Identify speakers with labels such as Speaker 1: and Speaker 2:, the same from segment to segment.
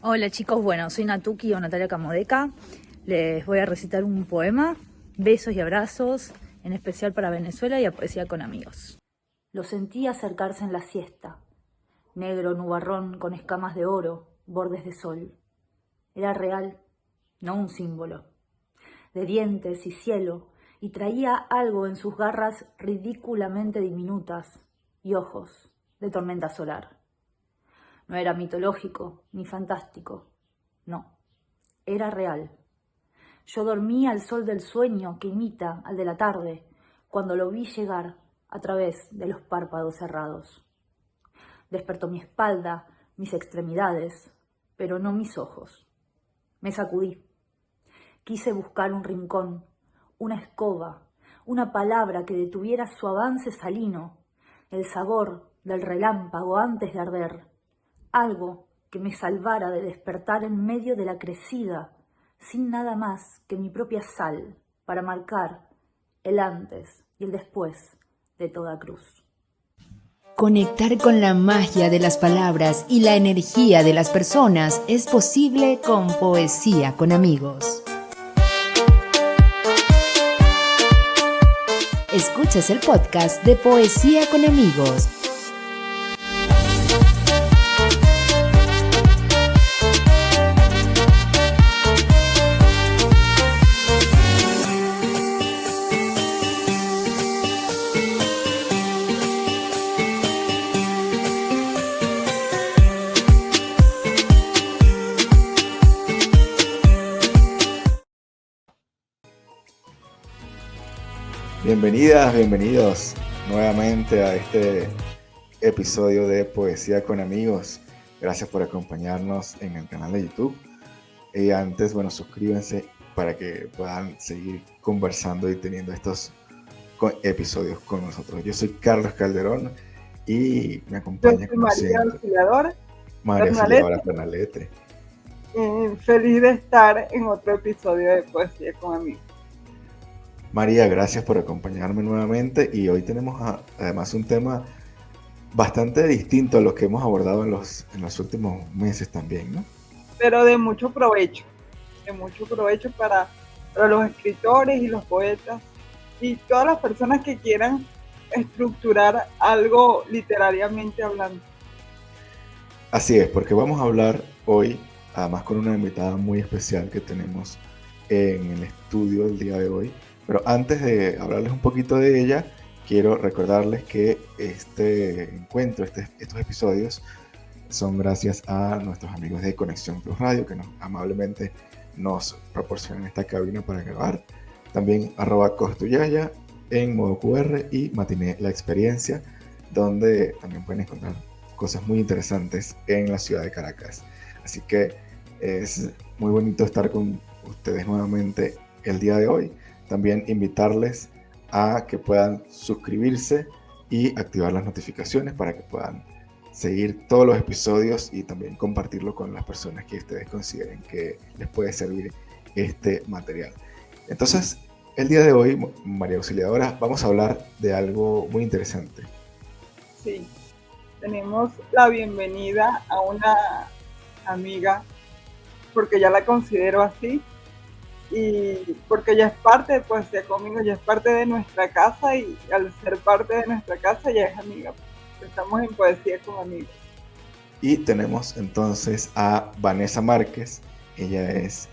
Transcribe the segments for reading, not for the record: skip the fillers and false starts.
Speaker 1: Hola chicos, bueno, soy Natuki o Natalia Camodeca. Les voy a recitar un poema, besos y abrazos, en especial para Venezuela y a Poesía con Amigos. Lo sentí acercarse en la siesta, negro nubarrón con escamas de oro, bordes de sol. Era real, no un símbolo, de dientes y cielo, y traía algo en sus garras ridículamente diminutas y ojos de tormenta solar. No era mitológico ni fantástico, no, era real. Yo dormí al sol del sueño que imita al de la tarde, cuando lo vi llegar a través de los párpados cerrados. Despertó mi espalda, mis extremidades, pero no mis ojos. Me sacudí. Quise buscar un rincón, una escoba, una palabra que detuviera su avance salino, el sabor del relámpago antes de arder, algo que me salvara de despertar en medio de la crecida, sin nada más que mi propia sal para marcar el antes y el después de toda cruz.
Speaker 2: Conectar con la magia de las palabras y la energía de las personas es posible con Poesía con Amigos. Escuchas el podcast de Poesía con Amigos.
Speaker 3: Bienvenidas, bienvenidos nuevamente a este episodio de Poesía con Amigos. Gracias por acompañarnos en el canal de YouTube. Y antes, suscríbanse para que puedan seguir conversando y teniendo estos episodios con nosotros. Yo soy Carlos Calderón y me acompaña como
Speaker 4: María
Speaker 3: siempre
Speaker 4: Auxiliadora
Speaker 3: María Auxiliadora Pernalete.
Speaker 4: Feliz de estar en otro episodio de Poesía con Amigos.
Speaker 3: María, gracias por acompañarme nuevamente y hoy tenemos además un tema bastante distinto a lo que hemos abordado en los últimos meses también, ¿no?
Speaker 4: Pero de mucho provecho para los escritores y los poetas y todas las personas que quieran estructurar algo literariamente hablando.
Speaker 3: Así es, porque vamos a hablar hoy, además con una invitada muy especial que tenemos en el estudio el día de hoy. Pero antes de hablarles un poquito de ella, quiero recordarles que este encuentro, estos episodios, son gracias a nuestros amigos de Conexión Plus Radio, que amablemente nos proporcionan esta cabina para grabar. También @costuyaya en modo QR y Matiné La Experiencia, donde también pueden encontrar cosas muy interesantes en la ciudad de Caracas. Así que es muy bonito estar con ustedes nuevamente el día de hoy. También invitarles a que puedan suscribirse y activar las notificaciones para que puedan seguir todos los episodios y también compartirlo con las personas que ustedes consideren que les puede servir este material. Entonces, el día de hoy, María Auxiliadora, vamos a hablar de algo muy interesante.
Speaker 4: Sí, tenemos la bienvenida a una amiga, porque ya la considero así, y porque ya es parte de Poesía conmigo, ya es parte de nuestra casa y al ser parte de nuestra casa ya es amiga. Estamos en Poesía con Amigos.
Speaker 3: Y tenemos entonces a Vanessa Márquez. Ella es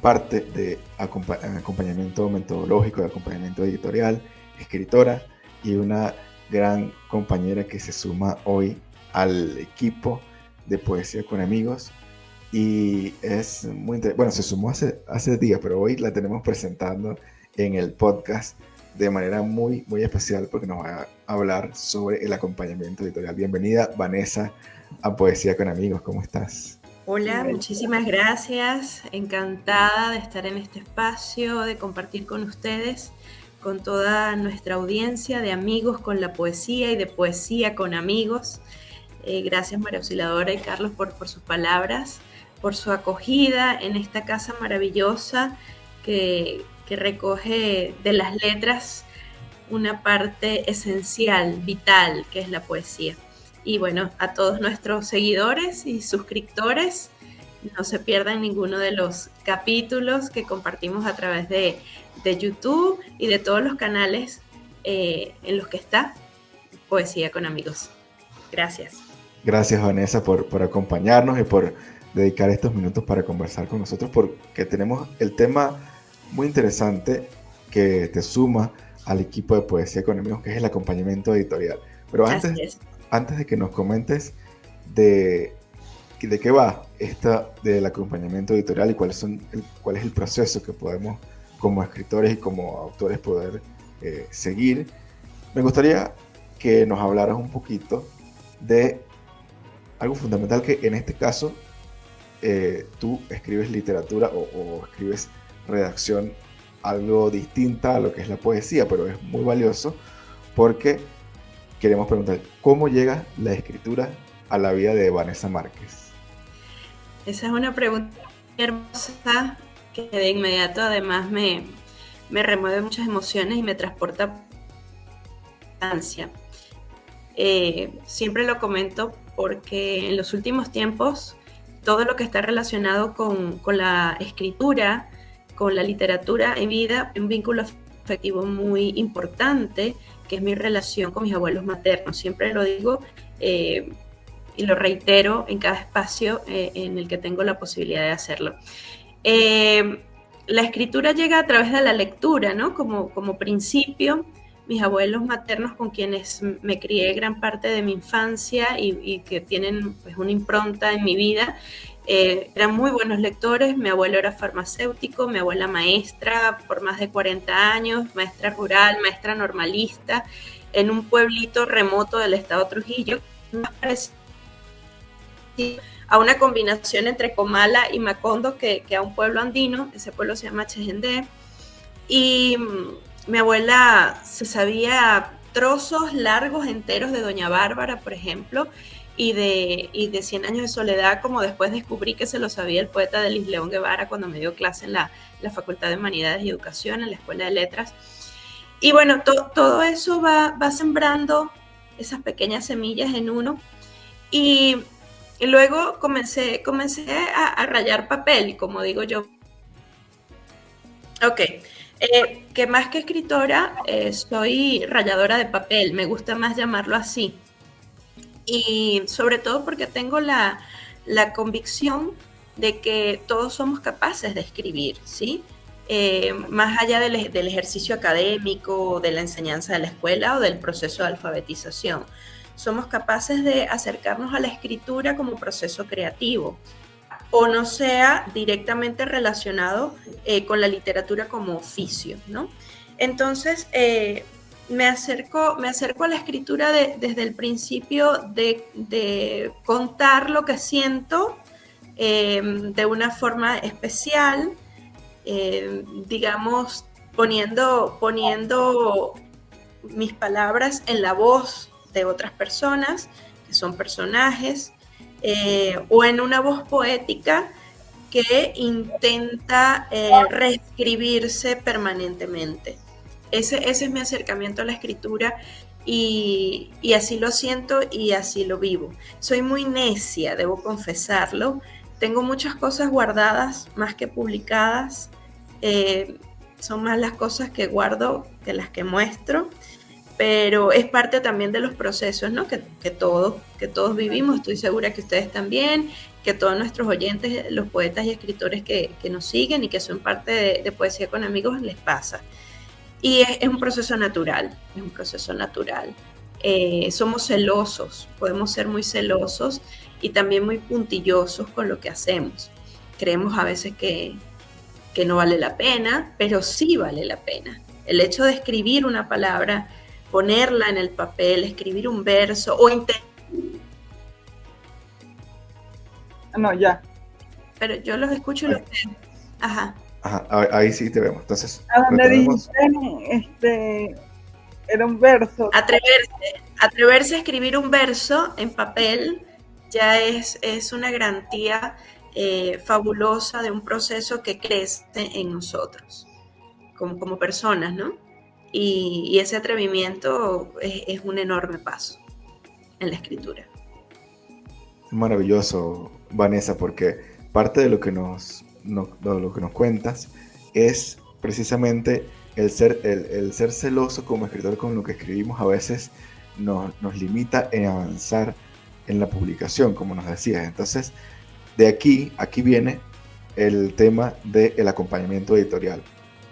Speaker 3: parte de acompañamiento metodológico, de acompañamiento editorial, escritora y una gran compañera que se suma hoy al equipo de Poesía con Amigos. Y es muy interesante. Bueno, se sumó hace días, pero hoy la tenemos presentando en el podcast de manera muy, muy especial porque nos va a hablar sobre el acompañamiento editorial. Bienvenida, Vanessa, a Poesía con Amigos. ¿Cómo estás?
Speaker 5: Hola, muchísimas gracias. Encantada de estar en este espacio, de compartir con ustedes, con toda nuestra audiencia de amigos con la poesía y de Poesía con Amigos. Gracias, María Auxiliadora y Carlos, por sus palabras, por su acogida en esta casa maravillosa que recoge de las letras una parte esencial, vital, que es la poesía. Y bueno, a todos nuestros seguidores y suscriptores, no se pierdan ninguno de los capítulos que compartimos a través de YouTube y de todos los canales en los que está Poesía con Amigos. Gracias.
Speaker 3: Gracias, Vanessa, por acompañarnos y por dedicar estos minutos para conversar con nosotros, porque tenemos el tema muy interesante que te suma al equipo de Poesía con Amigos, que es el acompañamiento editorial. Pero antes de que nos comentes de qué va del acompañamiento editorial y cuál es el proceso que podemos como escritores y como autores poder seguir, me gustaría que nos hablaras un poquito de algo fundamental, que en este caso tú escribes literatura o escribes redacción algo distinta a lo que es la poesía, pero es muy valioso porque queremos preguntar cómo llega la escritura a la vida de Vanessa Márquez.
Speaker 5: Esa es una pregunta hermosa que de inmediato además me remueve muchas emociones y me transporta a ansia. Siempre lo comento porque en los últimos tiempos todo lo que está relacionado con la escritura, con la literatura en vida, un vínculo afectivo muy importante, que es mi relación con mis abuelos maternos. Siempre lo digo y lo reitero en cada espacio en el que tengo la posibilidad de hacerlo. La escritura llega a través de la lectura, ¿no? Como principio. Mis abuelos maternos, con quienes me crié gran parte de mi infancia y que tienen pues, una impronta en mi vida, eran muy buenos lectores. Mi abuelo era farmacéutico, mi abuela maestra por más de 40 años, maestra rural, maestra normalista, en un pueblito remoto del estado Trujillo, más parecido a una combinación entre Comala y Macondo que a un pueblo andino. Ese pueblo se llama Chejendé. Y mi abuela se sabía trozos largos enteros de Doña Bárbara, por ejemplo, y de 100 años de soledad, como después descubrí que se lo sabía el poeta Delis León Guevara cuando me dio clase en la Facultad de Humanidades y Educación, en la Escuela de Letras. Y bueno, todo eso va sembrando esas pequeñas semillas en uno. Y luego comencé a rayar papel, como digo yo. Ok. Que más que escritora, soy ralladora de papel, me gusta más llamarlo así. Y sobre todo porque tengo la convicción de que todos somos capaces de escribir, ¿sí? Más allá del ejercicio académico, de la enseñanza de la escuela o del proceso de alfabetización. Somos capaces de acercarnos a la escritura como proceso creativo, o no sea directamente relacionado con la literatura como oficio, ¿no? Entonces, me acerco a la escritura desde el principio de contar lo que siento de una forma especial, digamos, poniendo mis palabras en la voz de otras personas, que son personajes, o en una voz poética que intenta reescribirse permanentemente. Ese es mi acercamiento a la escritura y así lo siento y así lo vivo. Soy muy necia, debo confesarlo. Tengo muchas cosas guardadas más que publicadas. Son más las cosas que guardo que las que muestro. Pero es parte también de los procesos, ¿no? que todos vivimos. Estoy segura que ustedes también, que todos nuestros oyentes, los poetas y escritores que nos siguen y que son parte de Poesía con Amigos, les pasa. Y es un proceso natural, somos celosos, podemos ser muy celosos y también muy puntillosos con lo que hacemos. Creemos a veces que no vale la pena, pero sí vale la pena. El hecho de escribir una palabra, ponerla en el papel, escribir un verso o
Speaker 4: No, ya.
Speaker 5: Pero yo los escucho y los veo. Ajá.
Speaker 3: Ahí sí te vemos. Entonces,
Speaker 4: a donde dijiste, era un verso.
Speaker 5: Atreverse a escribir un verso en papel ya es una garantía fabulosa de un proceso que crece en nosotros como personas, ¿no? Y ese atrevimiento es un enorme paso en la escritura.
Speaker 3: Maravilloso, Vanessa, porque parte de lo que de lo que nos cuentas es precisamente el ser celoso como escritor con lo que escribimos a veces nos limita en avanzar en la publicación, como nos decías. Entonces, aquí viene el tema del acompañamiento editorial,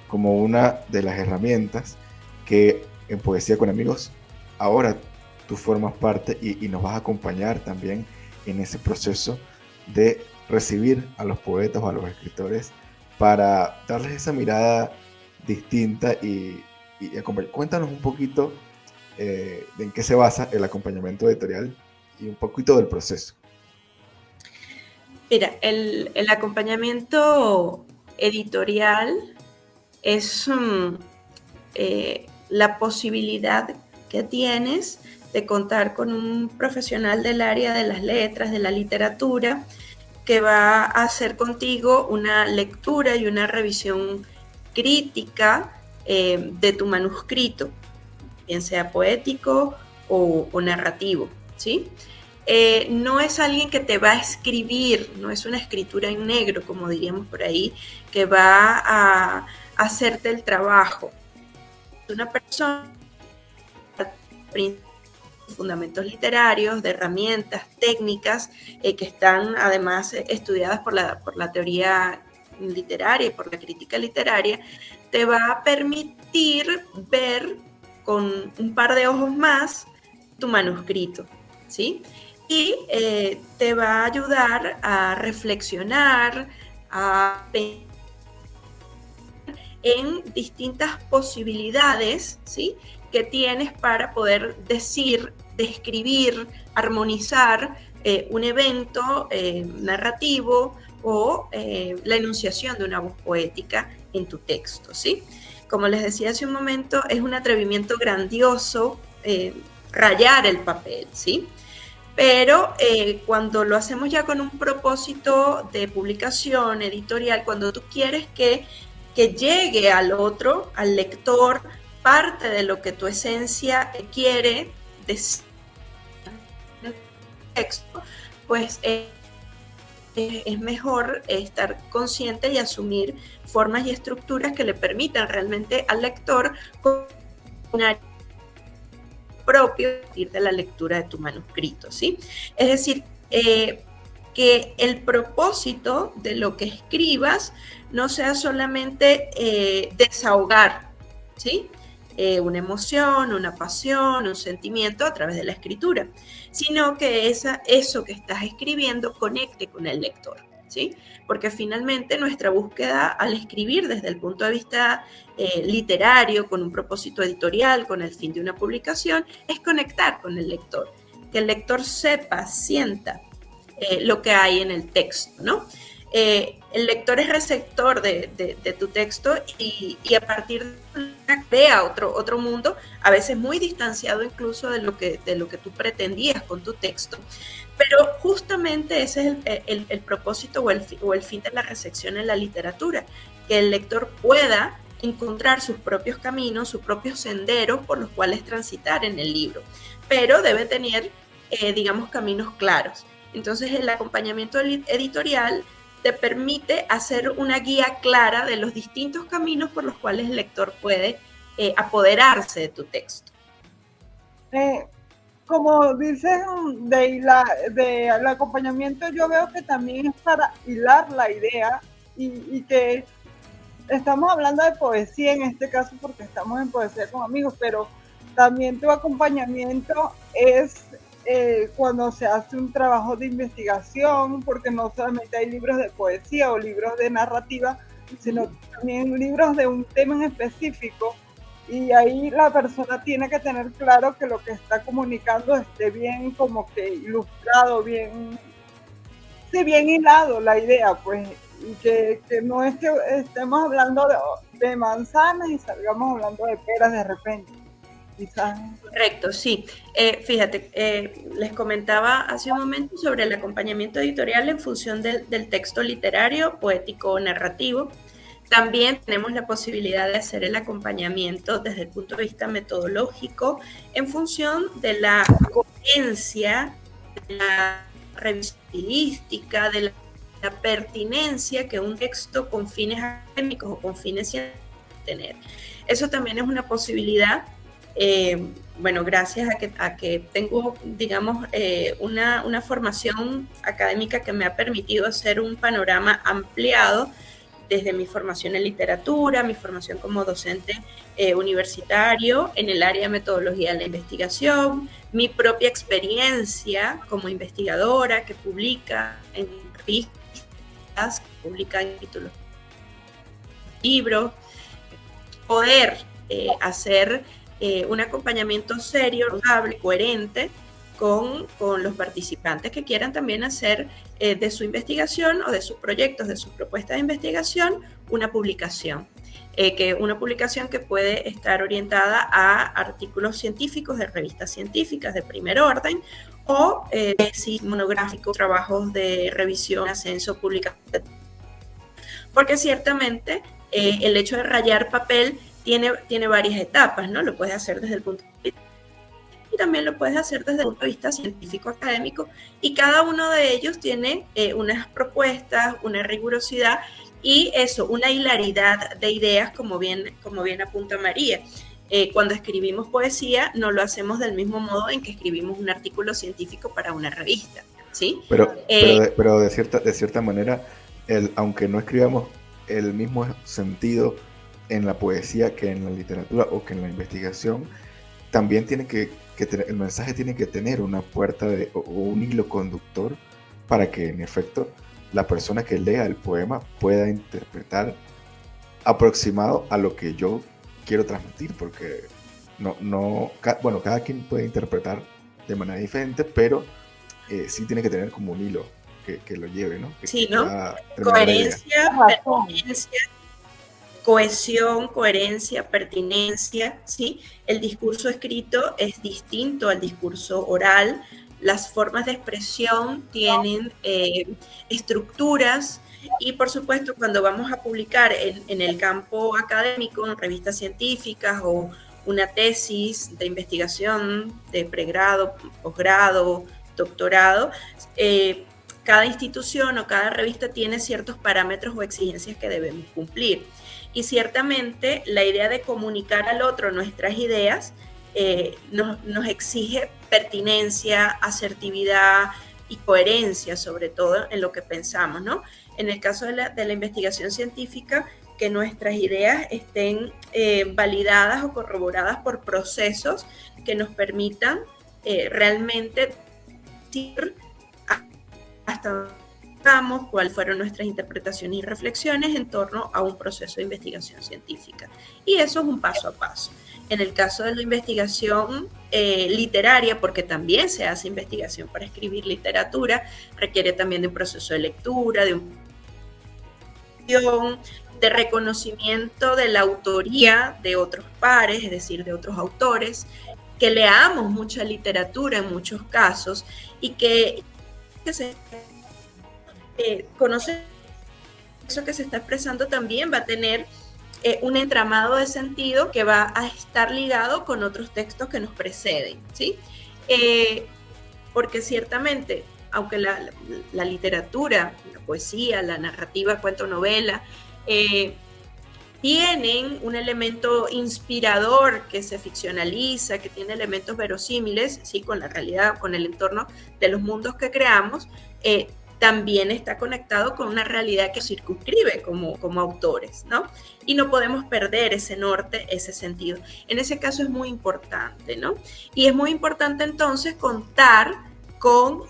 Speaker 3: como una de las herramientas que en Poesía con Amigos ahora tú formas parte y nos vas a acompañar también en ese proceso de recibir a los poetas o a los escritores para darles esa mirada distinta y acompañar. Cuéntanos un poquito de en qué se basa el acompañamiento editorial y un poquito del proceso.
Speaker 5: Mira, el acompañamiento editorial es la posibilidad que tienes de contar con un profesional del área de las letras, de la literatura, que va a hacer contigo una lectura y una revisión crítica de tu manuscrito, bien sea poético o narrativo, ¿sí? No es alguien que te va a escribir, no es una escritura en negro, como diríamos por ahí, que va a hacerte el trabajo. Es una persona de fundamentos literarios, de herramientas, técnicas que están además estudiadas por la teoría literaria y por la crítica literaria, te va a permitir ver con un par de ojos más tu manuscrito, ¿sí? Y te va a ayudar a reflexionar, a pensar en distintas posibilidades, ¿sí?, que tienes para poder decir, describir, armonizar un evento narrativo o la enunciación de una voz poética en tu texto, ¿sí? Como les decía hace un momento, es un atrevimiento grandioso rayar el papel, ¿sí? Pero cuando lo hacemos ya con un propósito de publicación editorial, cuando tú quieres que llegue al otro, al lector, parte de lo que tu esencia quiere decir en el texto, pues es mejor estar consciente y asumir formas y estructuras que le permitan realmente al lector una propio a partir de la lectura de tu manuscrito, ¿sí? Es decir, que el propósito de lo que escribas no sea solamente desahogar, ¿sí?, una emoción, una pasión, un sentimiento a través de la escritura, sino que eso que estás escribiendo conecte con el lector, ¿sí? Porque finalmente nuestra búsqueda al escribir desde el punto de vista literario, con un propósito editorial, con el fin de una publicación, es conectar con el lector, que el lector sepa, sienta lo que hay en el texto, ¿no? El lector es receptor de tu texto y a partir de crea otro mundo, a veces muy distanciado incluso de lo que tú pretendías con tu texto. Pero justamente ese es el propósito o el fin de la recepción en la literatura, que el lector pueda encontrar sus propios caminos, sus propios senderos por los cuales transitar en el libro, pero debe tener, digamos, caminos claros. Entonces el acompañamiento editorial te permite hacer una guía clara de los distintos caminos por los cuales el lector puede apoderarse de tu texto.
Speaker 4: Como dices del acompañamiento, yo veo que también es para hilar la idea y que estamos hablando de poesía en este caso porque estamos en Poesía con Amigos, pero también tu acompañamiento es cuando se hace un trabajo de investigación, porque no solamente hay libros de poesía o libros de narrativa, sino también libros de un tema en específico, y ahí la persona tiene que tener claro que lo que está comunicando esté bien como que ilustrado, bien hilado la idea, pues, y que no es que estemos hablando de manzanas y salgamos hablando de peras de repente. Quizás.
Speaker 5: Correcto, sí. Fíjate, les comentaba hace un momento sobre el acompañamiento editorial en función del texto literario, poético o narrativo. También tenemos la posibilidad de hacer el acompañamiento desde el punto de vista metodológico en función de la coherencia, de la revistilística, de la pertinencia que un texto con fines académicos o con fines científicos tener. Eso también es una posibilidad, bueno, gracias a que tengo, digamos, una formación académica que me ha permitido hacer un panorama ampliado desde mi formación en literatura, mi formación como docente universitario en el área de metodología de la investigación, mi propia experiencia como investigadora que publica en revistas, que publica en títulos de libros, poder hacer un acompañamiento serio, responsable, coherente con los participantes que quieran también hacer de su investigación o de sus proyectos, de sus propuestas de investigación, una publicación. Una publicación que puede estar orientada a artículos científicos de revistas científicas de primer orden o tesis monográficos, trabajos de revisión, ascenso, publicación. Porque ciertamente el hecho de rayar papel tiene varias etapas, ¿no? Lo puedes hacer desde el punto de vista y también lo puedes hacer desde el punto de vista científico académico, y cada uno de ellos tiene unas propuestas, una rigurosidad y eso, una hilaridad de ideas, como bien apunta María. Cuando escribimos poesía no lo hacemos del mismo modo en que escribimos un artículo científico para una revista, ¿sí?
Speaker 3: Pero de cierta manera, aunque no escribamos el mismo sentido en la poesía que en la literatura o que en la investigación, también tiene que tener, el mensaje tiene que tener una puerta o un hilo conductor para que en efecto la persona que lea el poema pueda interpretar aproximado a lo que yo quiero transmitir, porque bueno, cada quien puede interpretar de manera diferente, pero sí tiene que tener como un hilo que lo lleve, ¿no?
Speaker 5: Sí, ¿no? Coherencia, pertinencia, cohesión, coherencia, pertinencia, ¿sí? El discurso escrito es distinto al discurso oral. Las formas de expresión tienen estructuras y, por supuesto, cuando vamos a publicar en el campo académico, en revistas científicas o una tesis de investigación de pregrado, posgrado, doctorado, cada institución o cada revista tiene ciertos parámetros o exigencias que debemos cumplir. Y ciertamente la idea de comunicar al otro nuestras ideas nos exige pertinencia, asertividad y coherencia, sobre todo en lo que pensamos, ¿no? En el caso de la investigación científica, que nuestras ideas estén validadas o corroboradas por procesos que nos permitan realmente decir hasta cuáles fueron nuestras interpretaciones y reflexiones en torno a un proceso de investigación científica. Y eso es un paso a paso. En el caso de la investigación literaria, porque también se hace investigación para escribir literatura, requiere también de un proceso de lectura, de reconocimiento de la autoría de otros pares, es decir, de otros autores, que leamos mucha literatura en muchos casos y que se conoce eso que se está expresando también va a tener un entramado de sentido que va a estar ligado con otros textos que nos preceden, ¿sí? Porque ciertamente, aunque la literatura, la poesía, la narrativa, cuento, novela, tienen un elemento inspirador que se ficcionaliza, que tiene elementos verosímiles, ¿sí? Con la realidad, con el entorno de los mundos que creamos, también está conectado con una realidad que circunscribe como autores, ¿no? Y no podemos perder ese norte, ese sentido. En ese caso es muy importante, ¿no? Y es muy importante entonces contar con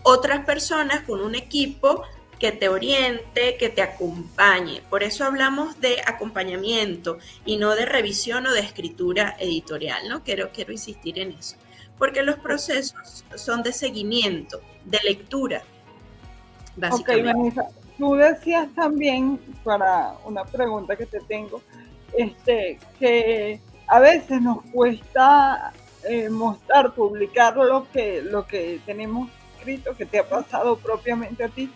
Speaker 5: otras personas, con un equipo que te oriente, que te acompañe. Por eso hablamos de acompañamiento y no de revisión o de escritura editorial, ¿no? Quiero insistir en eso. Porque los procesos son de seguimiento, de lectura, básicamente.
Speaker 4: Ok, Vanessa, tú decías también, para una pregunta que te tengo, que a veces nos cuesta mostrar, publicar lo que tenemos escrito, que te ha pasado propiamente a ti.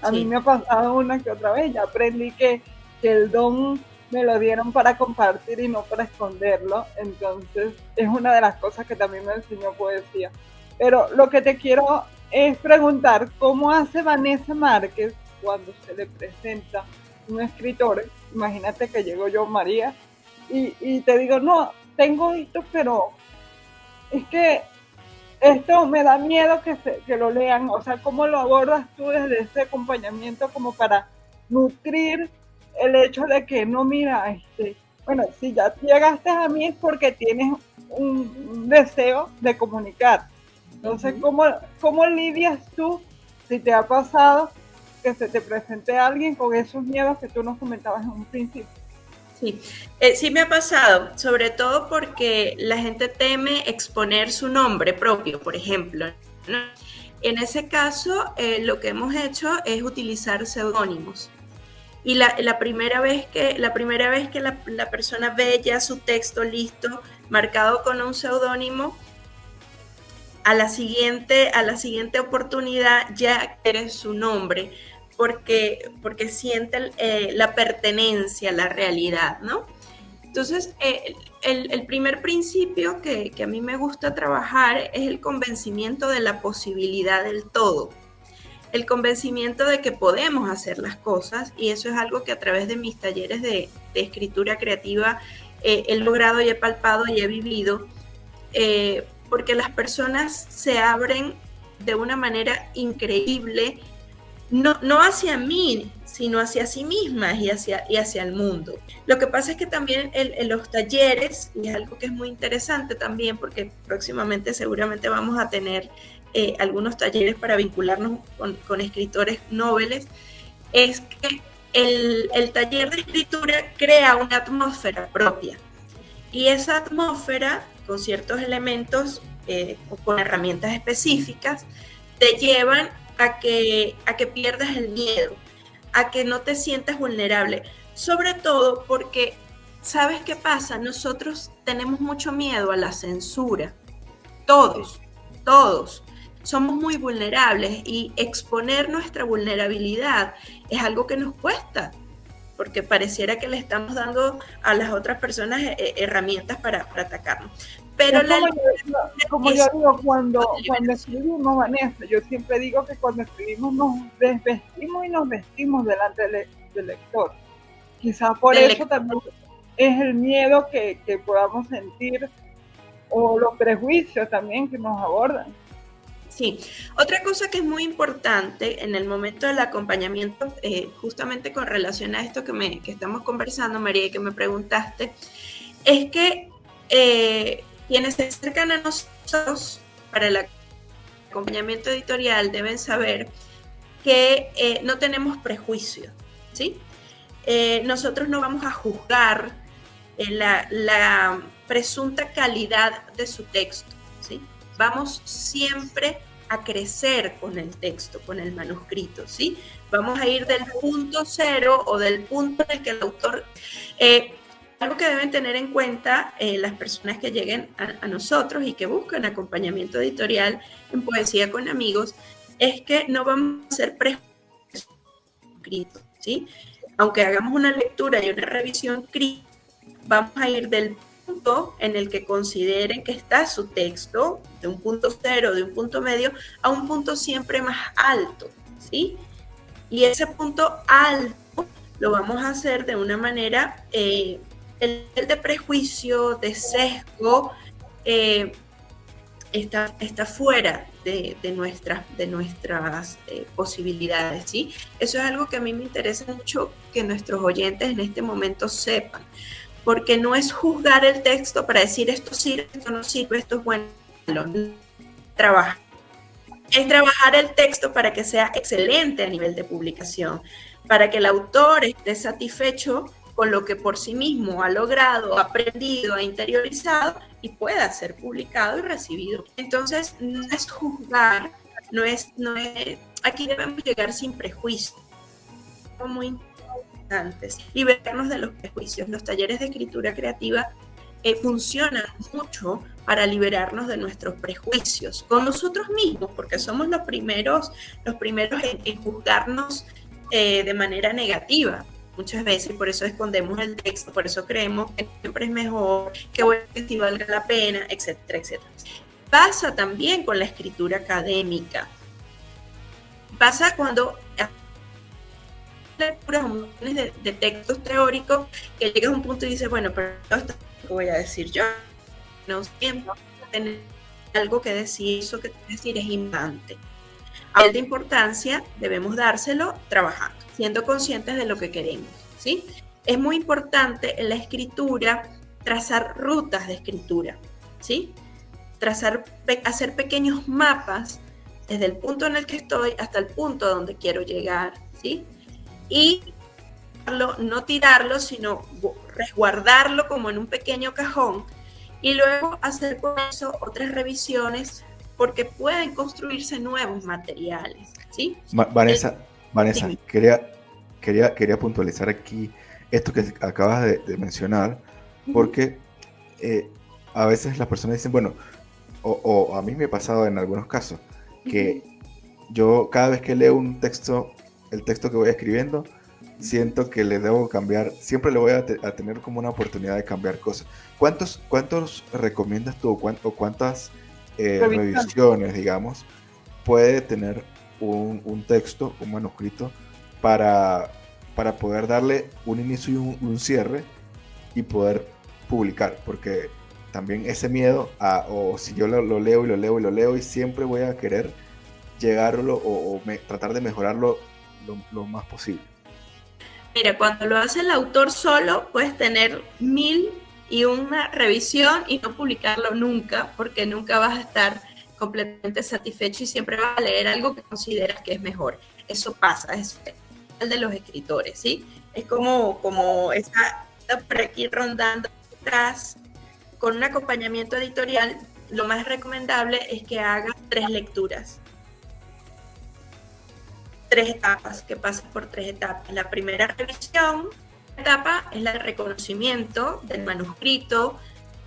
Speaker 4: A mí me ha pasado una que otra vez, ya aprendí que el don me lo dieron para compartir y no para esconderlo, entonces es una de las cosas que también me enseñó poesía. Pero lo que te quiero es preguntar cómo hace Vanessa Márquez cuando se le presenta un escritor. Imagínate que llego yo, María, y te digo, no, tengo esto, pero es que esto me da miedo que lo lean. O sea, ¿cómo lo abordas tú desde ese acompañamiento como para nutrir el hecho de que no, mira, bueno, si ya llegaste a mí es porque tienes un deseo de comunicar? Entonces, ¿cómo lidias tú si te ha pasado que se te presente alguien con esos miedos que tú nos comentabas en un principio?
Speaker 5: Sí, sí me ha pasado, sobre todo porque la gente teme exponer su nombre propio, por ejemplo, ¿no? En ese caso, lo que hemos hecho es utilizar seudónimos. Y la primera vez que la persona ve ya su texto listo, marcado con un seudónimo, a la siguiente oportunidad ya eres su nombre, porque siente la pertenencia a la realidad, ¿no? Entonces, el primer principio que a mí me gusta trabajar es el convencimiento de la posibilidad del todo, el convencimiento de que podemos hacer las cosas, y eso es algo que a través de mis talleres de escritura creativa he logrado y he palpado y he vivido, porque las personas se abren de una manera increíble, no hacia mí, sino hacia sí mismas y hacia el mundo. Lo que pasa es que también en los talleres, y es algo que es muy interesante también, porque próximamente seguramente vamos a tener algunos talleres para vincularnos con escritores noveles, es que el taller de escritura crea una atmósfera propia. Y esa atmósfera, con ciertos elementos o con herramientas específicas, te llevan a que pierdas el miedo, a que no te sientas vulnerable. Sobre todo porque, ¿sabes qué pasa? Nosotros tenemos mucho miedo a la censura. Todos. Somos muy vulnerables, y exponer nuestra vulnerabilidad es algo que nos cuesta, porque pareciera que le estamos dando a las otras personas herramientas para atacarnos. Pero
Speaker 4: como yo digo, cuando escribimos, Vanessa, yo siempre digo que cuando escribimos nos desvestimos y nos vestimos delante del lector. Quizás por eso también es el miedo que podamos sentir, o los prejuicios también que nos abordan.
Speaker 5: Sí, otra cosa que es muy importante en el momento del acompañamiento, justamente con relación a esto que estamos conversando, María, y que me preguntaste, es que quienes se acercan a nosotros para el acompañamiento editorial deben saber que no tenemos prejuicios, ¿sí? Nosotros no vamos a juzgar la presunta calidad de su texto, ¿sí? Vamos siempre a crecer con el texto, con el manuscrito, ¿sí? Vamos a ir del punto cero o del punto en el que el autor... algo que deben tener en cuenta las personas que lleguen a nosotros y que buscan acompañamiento editorial en Poesía con Amigos, es que no vamos a hacer prescritos, ¿sí? Aunque hagamos una lectura y una revisión crítica, vamos a ir del punto en el que consideren que está su texto, de un punto cero, de un punto medio, a un punto siempre más alto, ¿sí? Y ese punto alto lo vamos a hacer de una manera, el de prejuicio, de sesgo, está fuera de nuestras posibilidades, ¿sí? Eso es algo que a mí me interesa mucho que nuestros oyentes en este momento sepan, porque no es juzgar el texto para decir esto sirve, esto no sirve, esto es bueno. Es trabajar el texto para que sea excelente a nivel de publicación, para que el autor esté satisfecho con lo que por sí mismo ha logrado, ha aprendido, ha interiorizado y pueda ser publicado y recibido. Entonces, no es juzgar, no es aquí debemos llegar sin prejuicios. Muy importantes, liberarnos de los prejuicios. Los talleres de escritura creativa funcionan mucho para liberarnos de nuestros prejuicios con nosotros mismos, porque somos los primeros en juzgarnos de manera negativa. Muchas veces, por eso escondemos el texto, por eso creemos que siempre es mejor, que bueno, que sí valga la pena, etcétera, etcétera. Pasa también con la escritura académica. Pasa cuando lecturas de textos teóricos que llegas a un punto y dices, bueno, pero esto es lo que voy a decir yo. No siempre tener algo que decir, eso que decir es importante. A nivel de importancia debemos dárselo trabajando, siendo conscientes de lo que queremos, ¿sí? Es muy importante en la escritura trazar rutas de escritura, ¿sí? Hacer pequeños mapas desde el punto en el que estoy hasta el punto donde quiero llegar, ¿sí? Y no tirarlo, sino resguardarlo como en un pequeño cajón y luego hacer con eso otras revisiones porque pueden construirse nuevos materiales, ¿sí?
Speaker 3: Vanessa, quería puntualizar aquí esto que acabas de mencionar, porque a veces las personas dicen, bueno, o a mí me ha pasado en algunos casos, que yo cada vez que leo un texto, el texto que voy escribiendo, siento que le debo cambiar, siempre le voy a tener como una oportunidad de cambiar cosas. ¿Cuántos recomiendas tú o cuántas revisiones, digamos, puede tener un texto, un manuscrito, para poder darle un inicio y un cierre y poder publicar? Porque también ese miedo o si yo lo leo y lo leo y lo leo y siempre voy a querer llegarlo o tratar de mejorarlo lo más posible.
Speaker 5: Mira, cuando lo hace el autor solo, puedes tener 1001 revisión y no publicarlo nunca, porque nunca vas a estar completamente satisfecho y siempre vas a leer algo que consideras que es mejor. Eso pasa, es el de los escritores, ¿sí? Es como esa por aquí rondando atrás, con un acompañamiento editorial, lo más recomendable es que hagas 3 lecturas. 3 etapas, que pases por 3 etapas. La primera revisión, etapa es la de reconocimiento del manuscrito,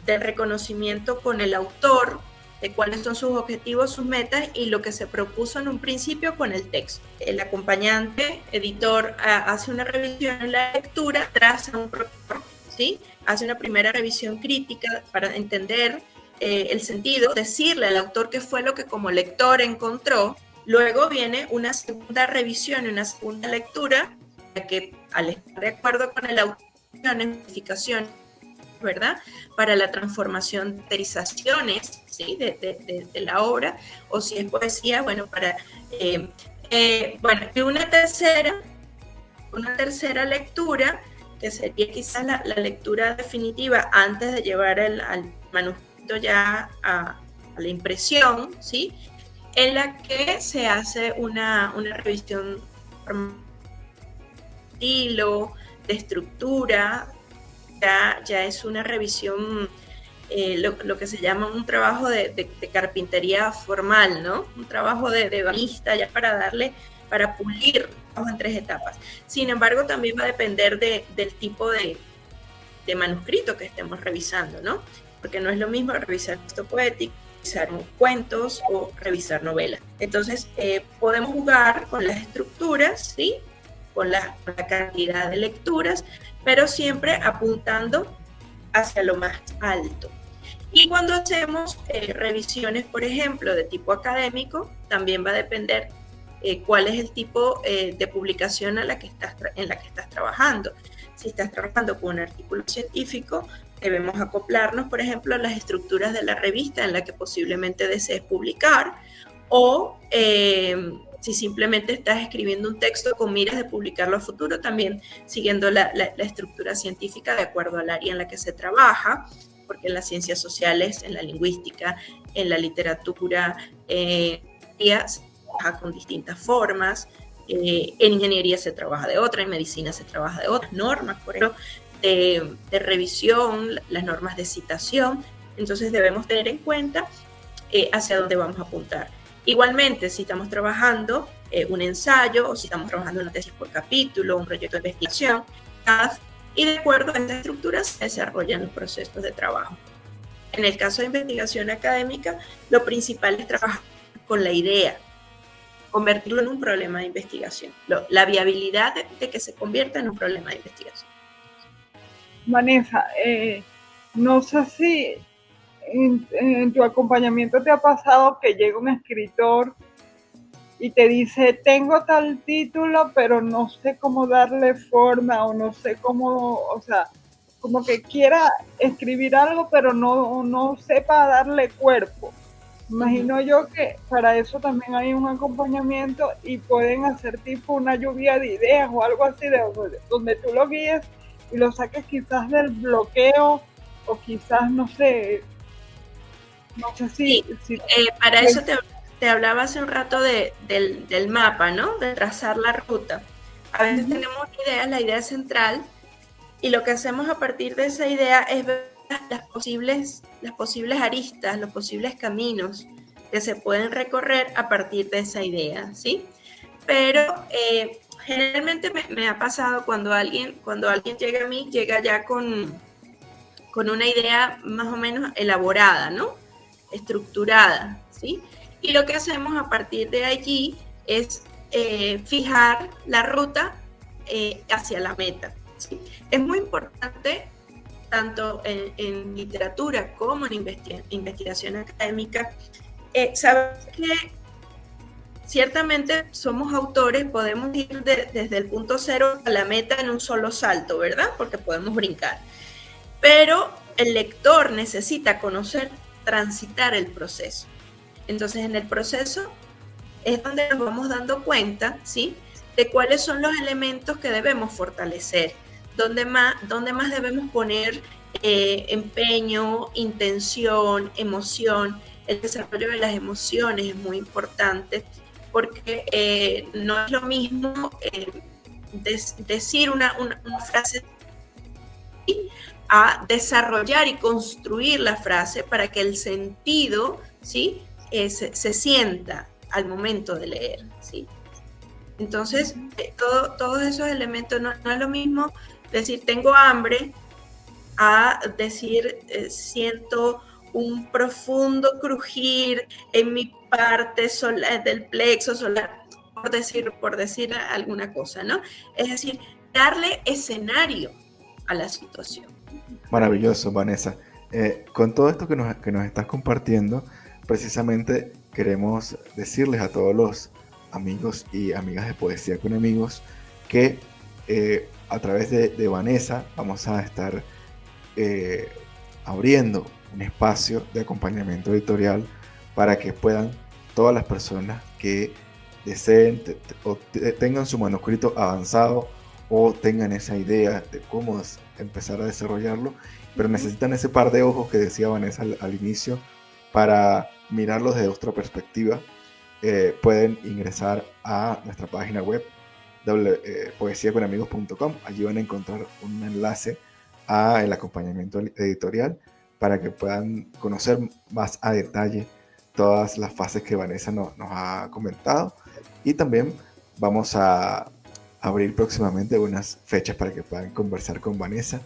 Speaker 5: del reconocimiento con el autor, de cuáles son sus objetivos, sus metas y lo que se propuso en un principio con el texto. El acompañante, editor, hace una revisión en la lectura, traza un protocolo, ¿sí? Hace una primera revisión crítica para entender el sentido, decirle al autor qué fue lo que como lector encontró. Luego viene una segunda revisión y una segunda lectura, que al estar de acuerdo con el autor, modificaciones, ¿verdad? Para la transformación, textualizaciones, ¿sí? de la obra, o si es poesía, bueno, para... y una tercera lectura, que sería quizás la lectura definitiva antes de llevar al manuscrito ya a la impresión, ¿sí? En la que se hace una revisión de estilo, de estructura, ya es una revisión, lo que se llama un trabajo de carpintería formal, ¿no? Un trabajo de banista ya para pulir en 3 etapas. Sin embargo, también va a depender del tipo de manuscrito que estemos revisando, ¿no? Porque no es lo mismo revisar texto poético, revisar cuentos o revisar novelas. Entonces, podemos jugar con las estructuras, ¿sí? Con la cantidad de lecturas, pero siempre apuntando hacia lo más alto. Y cuando hacemos revisiones, por ejemplo, de tipo académico, también va a depender cuál es el tipo de publicación en la que estás trabajando. Si estás trabajando con un artículo científico, debemos acoplarnos, por ejemplo, a las estructuras de la revista en la que posiblemente desees publicar, o si simplemente estás escribiendo un texto con miras de publicarlo a futuro, también siguiendo la estructura científica de acuerdo al área en la que se trabaja, porque en las ciencias sociales, en la lingüística, en la literatura, se trabaja con distintas formas, en ingeniería se trabaja de otra, en medicina se trabaja de otras normas, por ejemplo, de revisión, las normas de citación. Entonces debemos tener en cuenta hacia dónde vamos a apuntar. Igualmente, si estamos trabajando un ensayo o si estamos trabajando una tesis por capítulo, un proyecto de investigación, y de acuerdo a esta estructura se desarrollan los procesos de trabajo. En el caso de investigación académica, lo principal es trabajar con la idea, convertirlo en un problema de investigación, la viabilidad de que se convierta en un problema de investigación.
Speaker 4: Vanessa, no sé si en tu acompañamiento te ha pasado que llega un escritor y te dice, tengo tal título, pero no sé cómo darle forma o no sé cómo, o sea, como que quiera escribir algo, pero no sepa darle cuerpo. Imagino yo que para eso también hay un acompañamiento y pueden hacer tipo una lluvia de ideas o algo así, donde tú lo guíes y lo saques quizás del bloqueo o quizás, no sé si...
Speaker 5: Sí,
Speaker 4: si
Speaker 5: para eso te hablaba hace un rato del mapa, ¿no? De trazar la ruta. A veces tenemos la idea central, y lo que hacemos a partir de esa idea es ver las posibles aristas, los posibles caminos que se pueden recorrer a partir de esa idea, ¿sí? Pero generalmente me ha pasado cuando alguien llega a mí, llega ya con una idea más o menos elaborada, ¿no? Estructurada, ¿sí? Y lo que hacemos a partir de allí es fijar la ruta hacia la meta, ¿sí? Es muy importante, tanto en literatura como en investigación académica, saber que ciertamente somos autores, podemos ir desde el punto cero a la meta en un solo salto, ¿verdad? Porque podemos brincar. Pero el lector necesita conocer, transitar el proceso. Entonces, en el proceso es donde nos vamos dando cuenta, ¿sí?, de cuáles son los elementos que debemos fortalecer, dónde más debemos poner empeño, intención, emoción. El desarrollo de las emociones es muy importante, porque no es lo mismo decir una frase a desarrollar y construir la frase para que el sentido, ¿sí?, se sienta al momento de leer, ¿sí? Entonces, todos esos elementos, no es lo mismo decir tengo hambre a decir siento un profundo crujir en mi parte del plexo solar, por decir alguna cosa, ¿no? Es decir, darle escenario a la situación.
Speaker 3: Maravilloso, Vanessa. Con todo esto que nos estás compartiendo, precisamente queremos decirles a todos los amigos y amigas de Poesía con Amigos que a través de Vanessa vamos a estar abriendo un espacio de acompañamiento editorial para que puedan todas las personas que deseen o tengan su manuscrito avanzado o tengan esa idea de cómo empezar a desarrollarlo, pero necesitan ese par de ojos que decía Vanessa al inicio para mirarlos desde otra perspectiva. Pueden ingresar a nuestra página web poesiaconamigos.com. Allí van a encontrar un enlace a el acompañamiento editorial para que puedan conocer más a detalle todas las fases que Vanessa nos ha comentado, y también vamos a abrir próximamente unas fechas para que puedan conversar con Vanessa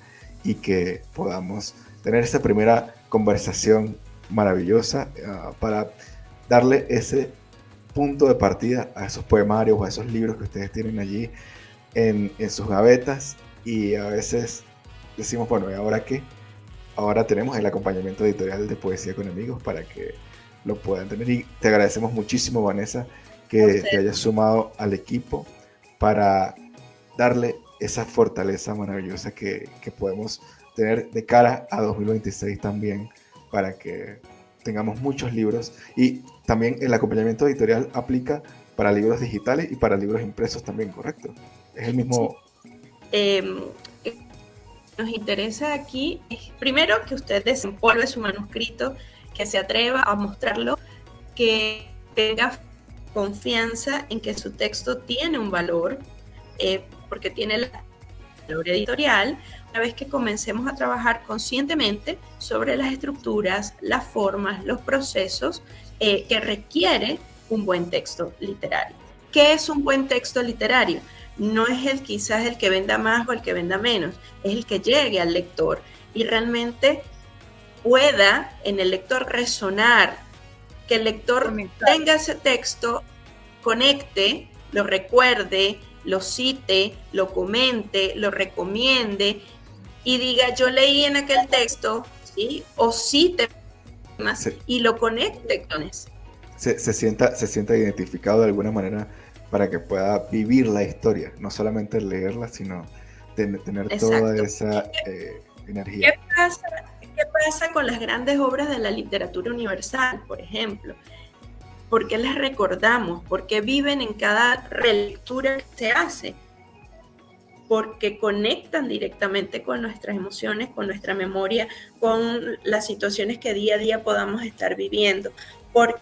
Speaker 3: y que podamos tener esa primera conversación maravillosa para darle ese punto de partida a esos poemarios o a esos libros que ustedes tienen allí en sus gavetas, y a veces decimos, bueno, ¿y ahora qué? Ahora tenemos el acompañamiento editorial de Poesía con Amigos para que lo puedan tener, y te agradecemos muchísimo, Vanessa, que te hayas sumado al equipo para darle esa fortaleza maravillosa que podemos tener de cara a 2026 también, para que tengamos muchos libros. Y también el acompañamiento editorial aplica para libros digitales y para libros impresos también, ¿correcto? Es el mismo...
Speaker 5: Nos interesa aquí es primero que usted desempolve su manuscrito, que se atreva a mostrarlo, que tenga confianza en que su texto tiene un valor, porque tiene el valor editorial. Una vez que comencemos a trabajar conscientemente sobre las estructuras, las formas, los procesos que requiere un buen texto literario. ¿Qué es un buen texto literario? No es quizás el que venda más o el que venda menos, es el que llegue al lector y realmente pueda en el lector resonar, que el lector tenga ese texto, conecte, lo recuerde, lo cite, lo comente, lo recomiende y diga, yo leí en aquel texto, ¿sí? O cite más, sí, y lo conecte con eso.
Speaker 3: se sienta identificado de alguna manera para que pueda vivir la historia, no solamente leerla, sino tener toda
Speaker 5: Exacto.
Speaker 3: esa energía.
Speaker 5: ¿Qué pasa con las grandes obras de la literatura universal, por ejemplo? ¿Por qué las recordamos? ¿Por qué viven en cada relectura que se hace? Porque conectan directamente con nuestras emociones, con nuestra memoria, con las situaciones que día a día podamos estar viviendo, porque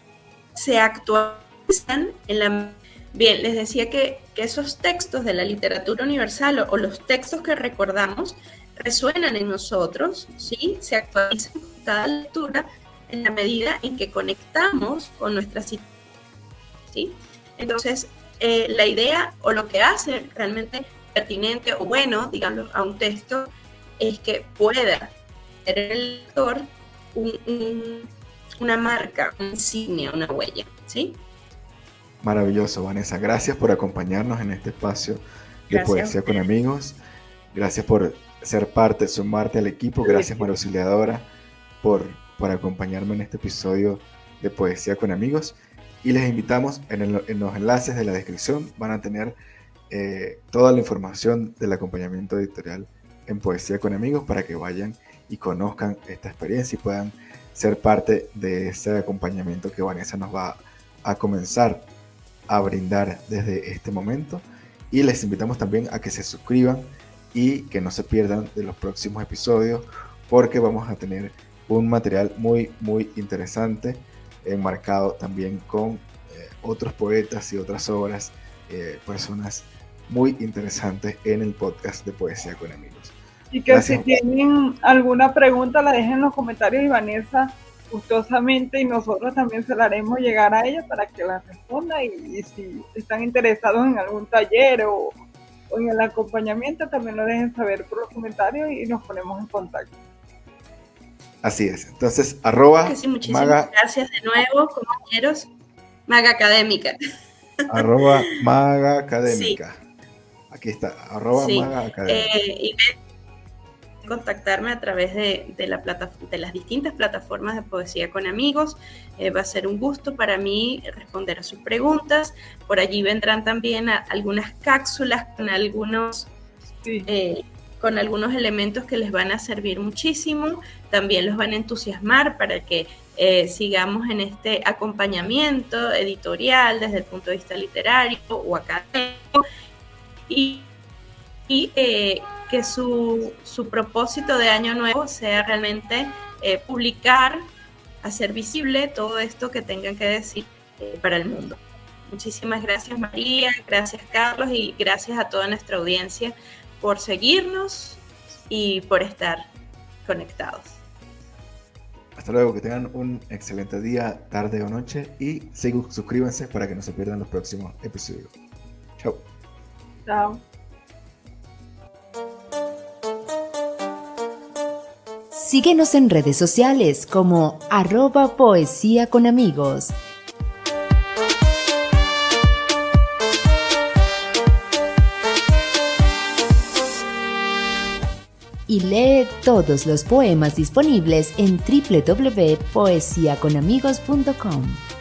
Speaker 5: se actualizan en la... Bien, les decía que esos textos de la literatura universal o los textos que recordamos resuenan en nosotros, ¿sí? Se actualizan con cada lectura en la medida en que conectamos con nuestra situación, ¿sí? Entonces, la idea o lo que hace realmente pertinente o bueno, digamos, a un texto es que pueda tener el lector una marca, una insignia, una huella, ¿sí?
Speaker 3: Maravilloso, Vanessa. Gracias por acompañarnos en este espacio de Poesía con Amigos. Gracias por ser parte, sumarte al equipo. Gracias, María Auxiliadora, por acompañarme en este episodio de Poesía con Amigos. Y les invitamos en los enlaces de la descripción. Van a tener toda la información del acompañamiento editorial en Poesía con Amigos para que vayan y conozcan esta experiencia y puedan ser parte de ese acompañamiento que Vanessa nos va a comenzar a brindar desde este momento. Y les invitamos también a que se suscriban y que no se pierdan de los próximos episodios, porque vamos a tener un material muy interesante, enmarcado también con otros poetas y otras obras, personas muy interesantes en el podcast de Poesía con Amigos.
Speaker 4: Y que gracias. Si tienen alguna pregunta la dejen en los comentarios y Vanessa gustosamente y nosotros también se la haremos llegar a ella para que la responda, y si están interesados en algún taller o en el acompañamiento también lo dejen saber por los comentarios y nos ponemos en contacto.
Speaker 3: Así es. Entonces, arroba
Speaker 5: sí, muchísimas Maga, gracias de nuevo, compañeros. Maga Académica.
Speaker 3: Arroba Maga Académica. Sí. Aquí está, arroba
Speaker 5: sí.
Speaker 3: Maga Académica.
Speaker 5: Y contactarme a través de las distintas plataformas de Poesía con Amigos. Va a ser un gusto para mí responder a sus preguntas. Por allí vendrán también algunas cápsulas con algunos elementos que les van a servir muchísimo. También los van a entusiasmar para que sigamos en este acompañamiento editorial desde el punto de vista literario o académico, y que su propósito de año nuevo sea realmente publicar, hacer visible todo esto que tengan que decir para el mundo. Muchísimas gracias, María, gracias, Carlos, y gracias a toda nuestra audiencia por seguirnos y por estar conectados.
Speaker 3: Hasta luego, que tengan un excelente día, tarde o noche, y suscríbanse para que no se pierdan los próximos episodios. Chao.
Speaker 4: Chao.
Speaker 2: Síguenos en redes sociales como @Poesía con Amigos. Y lee todos los poemas disponibles en www.poesiaconamigos.com.